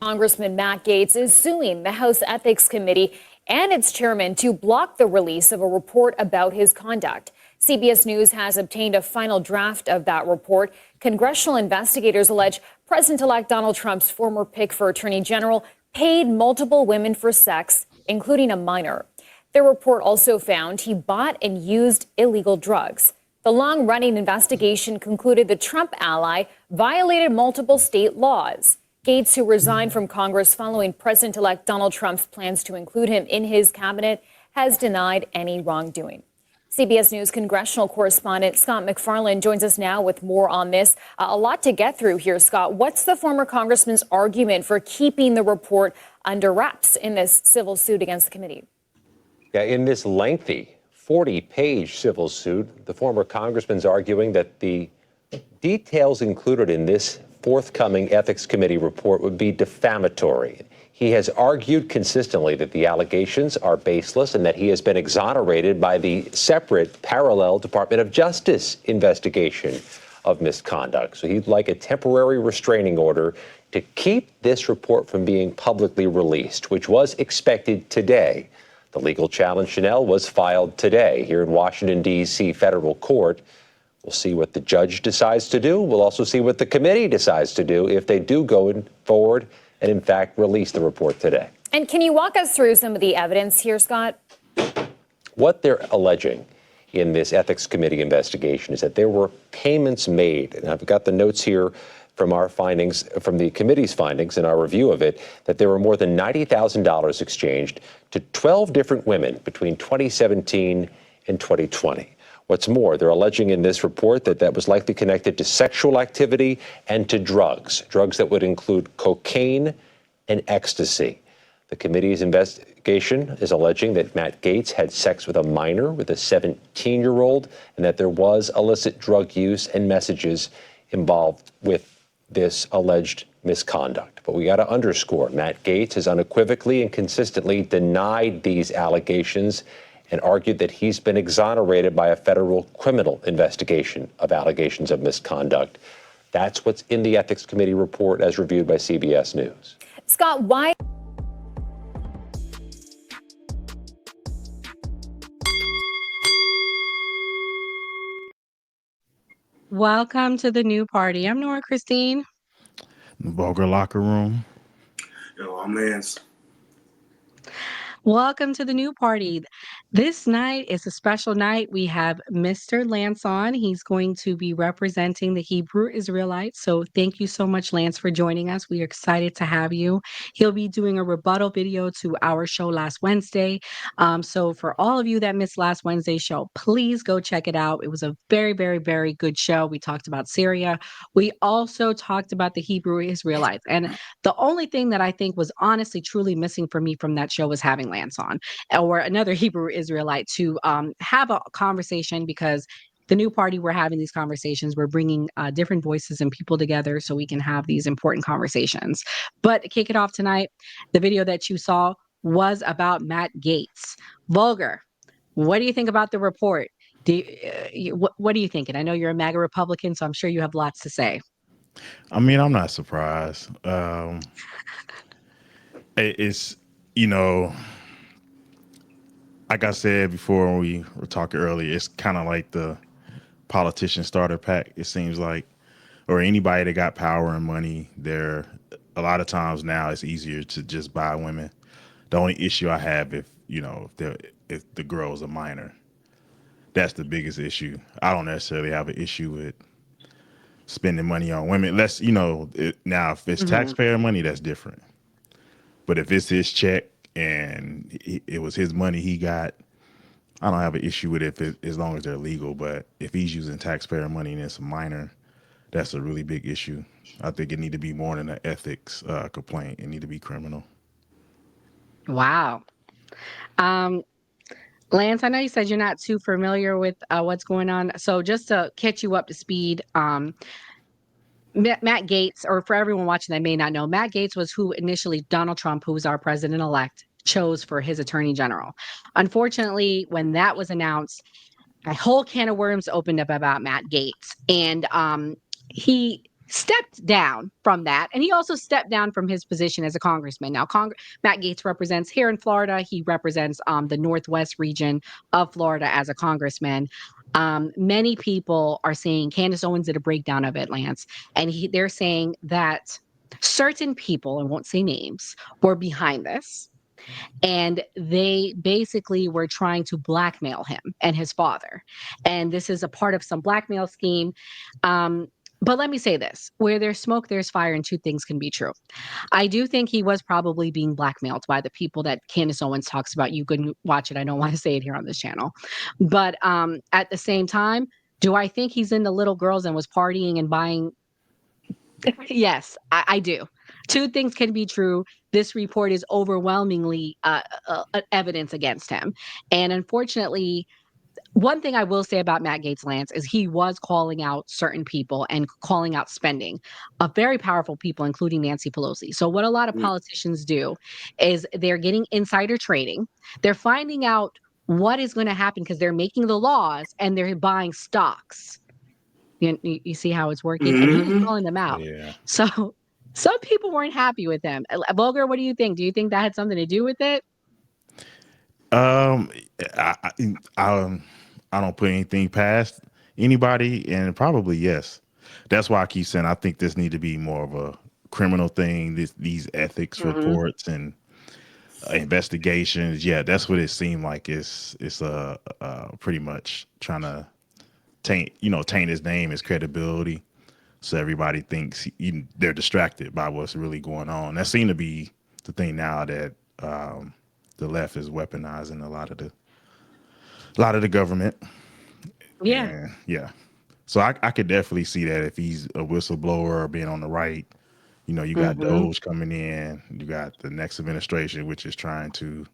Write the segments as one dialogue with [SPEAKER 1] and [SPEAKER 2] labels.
[SPEAKER 1] Congressman Matt Gaetz is suing the House Ethics Committee and its chairman to block the release of a report about his conduct. CBS News has obtained a final draft of that report. Congressional investigators allege President-elect Donald Trump's former pick for Attorney General paid multiple women for sex, including a minor. The report also found he bought and used illegal drugs. The long-running investigation concluded the Trump ally violated multiple state laws. Gaetz, who resigned from Congress following President-elect Donald Trump's plans to include him in his cabinet, has denied any wrongdoing. CBS News congressional correspondent Scott MacFarlane joins us now with more on this. A lot to get through here, Scott. What's the former congressman's argument for keeping the report under wraps in this civil suit against the committee?
[SPEAKER 2] Yeah, in this lengthy 40-page civil suit, the former congressman's arguing that the details included in this forthcoming Ethics Committee report would be defamatory. He has argued consistently that the allegations are baseless and that he has been exonerated by the separate parallel Department of Justice investigation of misconduct. So he'd like a temporary restraining order to keep this report from being publicly released, which was expected today. The legal challenge, Chanel, was filed today here in Washington, D.C. federal court. We'll see what the judge decides to do. We'll also see what the committee decides to do if they do go forward and, in fact, release the report today.
[SPEAKER 1] And can you walk us through some of the evidence here, Scott?
[SPEAKER 2] What they're alleging in this Ethics Committee investigation is that there were payments made, and I've got the notes here from our findings, from the committee's findings and our review of it, that there were more than $90,000 exchanged to 12 different women between 2017 and 2020. What's more, they're alleging in this report that that was likely connected to sexual activity and to drugs that would include cocaine and ecstasy. The committee's investigation is alleging that Matt Gaetz had sex with a minor, with a 17-year-old, and that there was illicit drug use and messages involved with this alleged misconduct. But we got to underscore, Matt Gaetz has unequivocally and consistently denied these allegations and argued that he's been exonerated by a federal criminal investigation of allegations of misconduct. That's what's in the Ethics Committee report as reviewed by CBS News.
[SPEAKER 1] Scott, why?
[SPEAKER 3] Welcome to the new party. I'm Nora Christine.
[SPEAKER 4] The vulgar locker room.
[SPEAKER 5] Yo, I'm Lance.
[SPEAKER 3] Welcome to the new party. This night is a special night. We have Mr. Lance on. He's going to be representing the Hebrew Israelites. So thank you so much, Lance, for joining us. We are excited to have you. He'll be doing a rebuttal video to our show last Wednesday. So for all of you that missed last Wednesday's show, please go check it out. It was a very, very, very good show. We talked about Syria. We also talked about the Hebrew Israelites. And the only thing that I think was honestly, truly missing for me from that show was having Lance on, or another Hebrew Israelite, to have a conversation, because the new party, we're having these conversations. We're bringing different voices and people together so we can have these important conversations. But to kick it off tonight, the video that you saw was about Matt Gaetz. Vulgar, what do you think about the report? What are you thinking? I know you're a MAGA Republican, so I'm sure you have lots to say.
[SPEAKER 4] I mean, I'm not surprised. It's, like I said before when we were talking earlier, it's kind of like the politician starter pack, it seems like, or anybody that got power and money. A lot of times now it's easier to just buy women. The only issue I have if the girl is a minor, that's the biggest issue. I don't necessarily have an issue with spending money on women. Now if it's taxpayer money, that's different. But if it's his check and it was his money he got, I don't have an issue with it as long as they're legal. But if he's using taxpayer money and it's a minor, that's a really big issue. I think it need to be more than an ethics complaint. It need to be criminal.
[SPEAKER 3] Wow. Lance, I know you said you're not too familiar with what's going on. So just to catch you up to speed, Matt Gaetz, or for everyone watching that may not know, Matt Gaetz was who initially Donald Trump, who was our president-elect, chose for his attorney general. Unfortunately, when that was announced, a whole can of worms opened up about Matt Gaetz. And he stepped down from that. And he also stepped down from his position as a congressman. Now, Matt Gaetz represents here in Florida. He represents the Northwest region of Florida as a congressman. Many people are saying Candace Owens did a breakdown of it, Lance, and they're saying that certain people, I won't say names, were behind this. And they basically were trying to blackmail him and his father. And this is a part of some blackmail scheme. But let me say this, where there's smoke, there's fire, and two things can be true. I do think he was probably being blackmailed by the people that Candace Owens talks about. You can watch it. I don't want to say it here on this channel. But at the same time, do I think he's into little girls and was partying and buying? Yes, I do. Two things can be true. This report is overwhelmingly evidence against him. And unfortunately, one thing I will say about Matt Gaetz, Lance, is he was calling out certain people and calling out spending of very powerful people, including Nancy Pelosi. So what a lot of politicians do is they're getting insider trading. They're finding out what is going to happen because they're making the laws and they're buying stocks. You see how it's working? And he was calling them out.
[SPEAKER 4] Yeah.
[SPEAKER 3] So some people weren't happy with him. Volker, what do you think? Do you think that had something to do with it?
[SPEAKER 4] I don't put anything past anybody, and probably yes. That's why I keep saying I think this need to be more of a criminal thing. These ethics reports and investigations. Yeah, that's what it seemed like. It's pretty much trying to taint his name, his credibility, so everybody thinks they're distracted by what's really going on. That seemed to be the thing now that the left is weaponizing a lot of the government.
[SPEAKER 3] Yeah.
[SPEAKER 4] And, yeah. So I could definitely see that if he's a whistleblower or being on the right. You got Doge coming in. You got the next administration, which is trying to,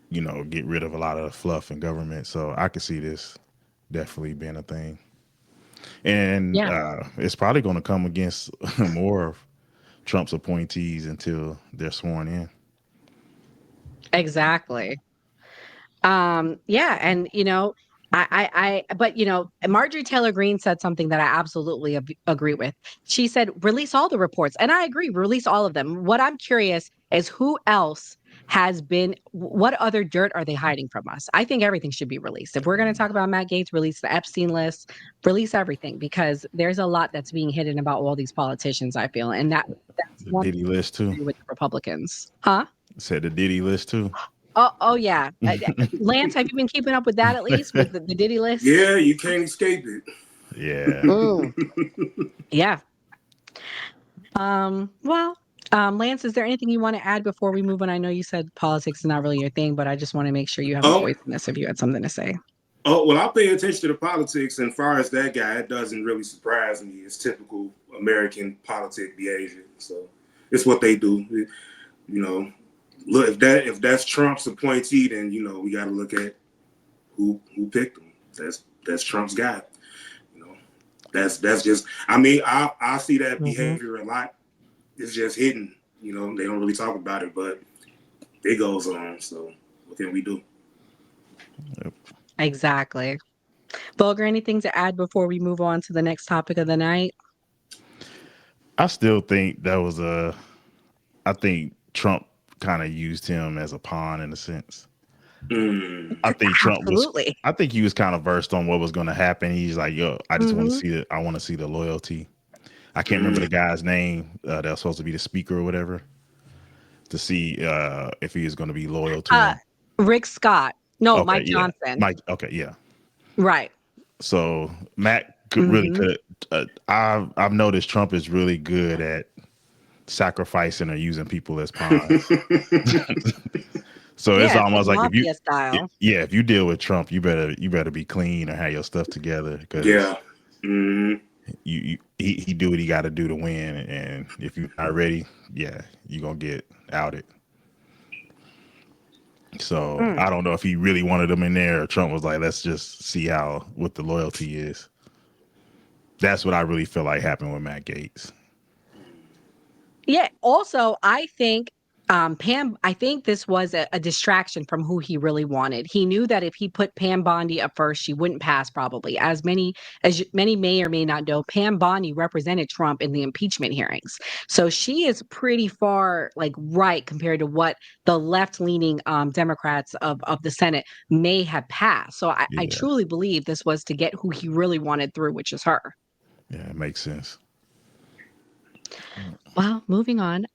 [SPEAKER 4] get rid of a lot of the fluff in government. So I could see this definitely being a thing. And it's probably going to come against more of Trump's appointees until they're sworn in.
[SPEAKER 3] Exactly. Yeah, and but Marjorie Taylor Greene said something that I absolutely agree with. She said, release all the reports. And I agree, release all of them. What I'm curious is who else what other dirt are they hiding from us? I think everything should be released. If we're going to talk about Matt Gaetz, release the Epstein list, release everything, because there's a lot that's being hidden about all these politicians, I feel. And that's
[SPEAKER 4] the Diddy list too.
[SPEAKER 3] With the Republicans. Huh?
[SPEAKER 4] Said the Diddy list too.
[SPEAKER 3] Oh yeah. Lance, have you been keeping up with that at least, with the Diddy list?
[SPEAKER 5] Yeah, you can't escape it.
[SPEAKER 4] Yeah.
[SPEAKER 3] Yeah. Well, Lance, is there anything you want to add before we move on? I know you said politics is not really your thing, but I just want to make sure you have a voice in this if you had something to say.
[SPEAKER 5] Oh, well, I pay attention to the politics, and as far as that guy, it doesn't really surprise me. It's typical American politic behavior. So it's what they do. Look, if that's Trump's appointee, then we got to look at who picked him. That's Trump's guy. That's just. I mean, I see that behavior a lot. It's just hidden. They don't really talk about it, but it goes on. So what can we do?
[SPEAKER 3] Yep. Exactly. Volker, anything to add before we move on to the next topic of the night?
[SPEAKER 4] I still think I think Trump kind of used him as a pawn in a sense. I think I think he was kind of versed on what was going to happen. He's like, yo, I just want to see it. I want to see the loyalty. I can't remember the guy's name that was supposed to be the speaker or whatever, to see if he is going to be loyal to him.
[SPEAKER 3] Rick Scott. No,
[SPEAKER 4] okay,
[SPEAKER 3] Mike Johnson.
[SPEAKER 4] Mike. Okay. Yeah.
[SPEAKER 3] Right.
[SPEAKER 4] So Matt could. I've noticed Trump is really good at sacrificing or using people as pawns. So it's almost like if you deal with Trump, you better be clean or have your stuff together, because he do what he got to do to win, and if you're not ready, you're gonna get outed. So I don't know if he really wanted them in there, or Trump was like, let's just see what the loyalty is. That's what I really feel like happened with Matt Gaetz.
[SPEAKER 3] Yeah. Also, I think I think this was a distraction from who he really wanted. He knew that if he put Pam Bondi up first, she wouldn't pass probably. Many may or may not know, Pam Bondi represented Trump in the impeachment hearings. So she is pretty far like right compared to what the left-leaning Democrats of the Senate may have passed. So I
[SPEAKER 4] Yeah,
[SPEAKER 3] truly believe this was to get who he really wanted through, which is her.
[SPEAKER 4] yeah, it makes sense.
[SPEAKER 3] Well, moving on.